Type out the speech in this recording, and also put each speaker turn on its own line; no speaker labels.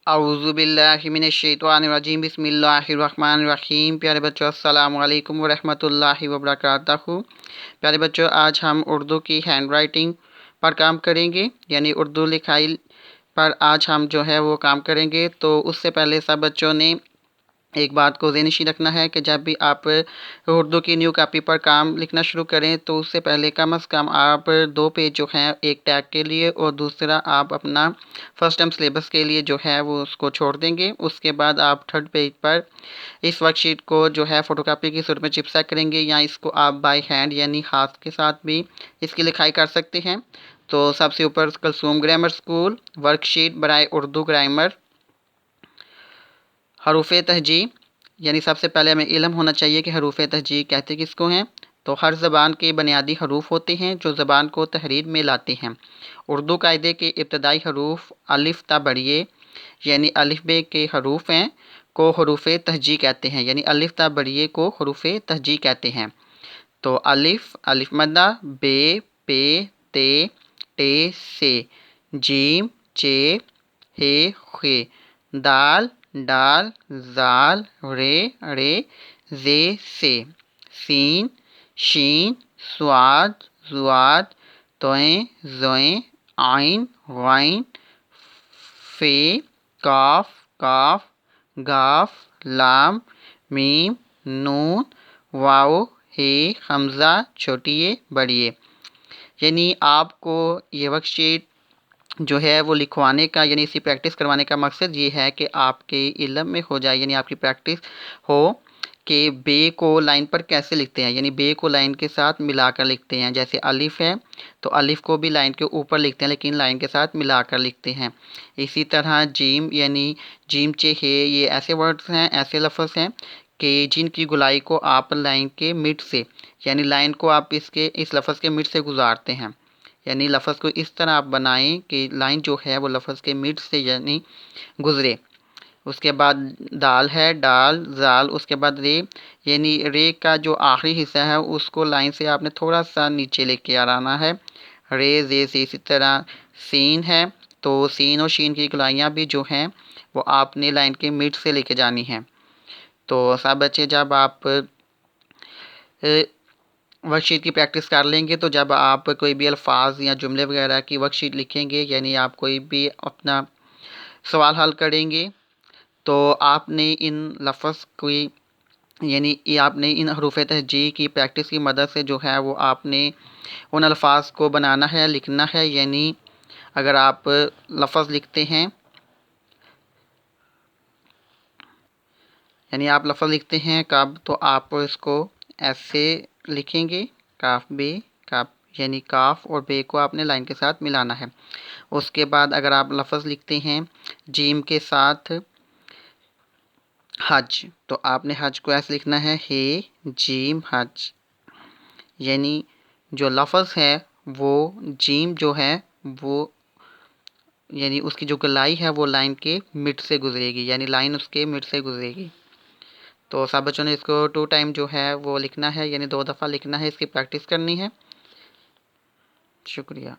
अऊज़ु बिल्लाहि मिनश्शैतानिर्रजीम बिस्मिल्लाहिर्रहमानिर्रहीम। प्यारे बच्चों, अस्सलामु अलैकुम व रहमतुल्लाहि व बरकातहू। प्यारे बच्चों, आज हम उर्दू की हैंड राइटिंग पर काम करेंगे, यानी उर्दू लिखाई पर आज हम जो है वो काम करेंगे। तो उससे पहले सब बच्चों ने एक बात को ज़हन रखना है कि जब भी आप उर्दू की न्यू कॉपी पर काम लिखना शुरू करें तो उससे पहले कम से कम आप 2 पेज जो हैं एक टैग के लिए और दूसरा आप अपना फर्स्ट टर्म सिलेबस के लिए जो है वो उसको छोड़ देंगे। उसके बाद आप 3rd पेज पर इस वर्कशीट को जो है फ़ोटोकॉपी की सूरत में चिपसा करेंगे, या इसको आप बाय हैंड यानी हाथ के साथ भी इसकी लिखाई कर सकते हैं। तो सबसे ऊपर कलसूम ग्रामर स्कूल वर्कशीट बराए उर्दू ग्रामर हरूफ तहजी, यानी सबसे पहले हमें इल्म होना चाहिए कि हरूफ तहजी कहते किसको हैं। तो हर ज़बान के बुनियादी हरूफ होते हैं जो ज़बान को तहरीर में लाते हैं। उर्दू कायदे के इब्तदाई हरूफ अलिफ ता बढ़िए यानी अलिफ बे के हरूफ हैं को हरूफ तहजी कहते हैं, यानी अलिफ ता बढ़िए को हरूफ तहजी कहते हैं। तो अलिफ अलिफ मद्दा, बे पे ते टे से, जीम चे हे खे, दाल डाल जाल रे रे जे से, सीन शीन स्वाद जुआद तोएं जोएं आइन वाइन फे काफ काफ गाफ लाम मीम नून वाओ हे हमज़ा छोटिए बड़िए। यानी आपको ये वर्कशीट जो है वो लिखवाने का यानी इसी प्रैक्टिस करवाने का मकसद ये है कि आपके इल्म में हो जाए, यानी आपकी प्रैक्टिस हो कि बे को लाइन पर कैसे लिखते हैं, यानी बे को लाइन के साथ मिलाकर लिखते हैं। जैसे अलिफ है तो अलिफ को भी लाइन के ऊपर लिखते हैं लेकिन लाइन के साथ मिलाकर लिखते हैं। इसी तरह जीम यानी जीम चे हे, ये ऐसे वर्ड्स हैं, ऐसे लफ्ज़ हैं कि जिनकी गुलाई को आप लाइन के मिड से यानी लाइन को आप इस लफ्ज़ के मिड से गुजारते हैं, यानी लफ्ज़ को इस तरह आप बनाएं कि लाइन जो है वो लफ्ज़ के मिड से यानी गुज़रे। उसके बाद दाल है, डाल जाल, उसके बाद रे, यानी रे का जो आखिरी हिस्सा है उसको लाइन से आपने थोड़ा सा नीचे लेके आना है, रे जे से। इसी तरह सीन है तो सीन और शीन की गुलाइयाँ भी जो हैं वो आपने लाइन के मिड से लेके जानी हैं। तो सब बच्चे जब आप वर्कशीट की प्रैक्टिस कर लेंगे तो जब आप कोई भी अल्फाज या जुमले वगैरह की वर्कशीट लिखेंगे यानी आप कोई भी अपना सवाल हल करेंगे तो आपने इन लफ्ज़ की यानी ये आपने इन हरूफ तहजी की प्रैक्टिस की मदद से जो है वो आपने उन अल्फाज को बनाना है, लिखना है। यानी अगर आप लफ्ज़ लिखते हैं यानी आप लफ्ज़ लिखते हैं कब, तो आप इसको ऐसे लिखेंगे काफ बे काफ, यानी काफ और बे को आपने लाइन के साथ मिलाना है। उसके बाद अगर आप लफ्ज़ लिखते हैं जीम के साथ हज, तो आपने हज को ऐसे लिखना है हे जीम हज, यानी जो लफ्ज़ है वो जीम जो है वो यानी उसकी जो गलाई है वो लाइन के मिड से गुजरेगी, यानी लाइन उसके मिड से गुजरेगी। तो सब बच्चों ने इसको 2 टाइम जो है वो लिखना है, यानी 2 दफ़ा लिखना है, इसकी प्रैक्टिस करनी है। शुक्रिया।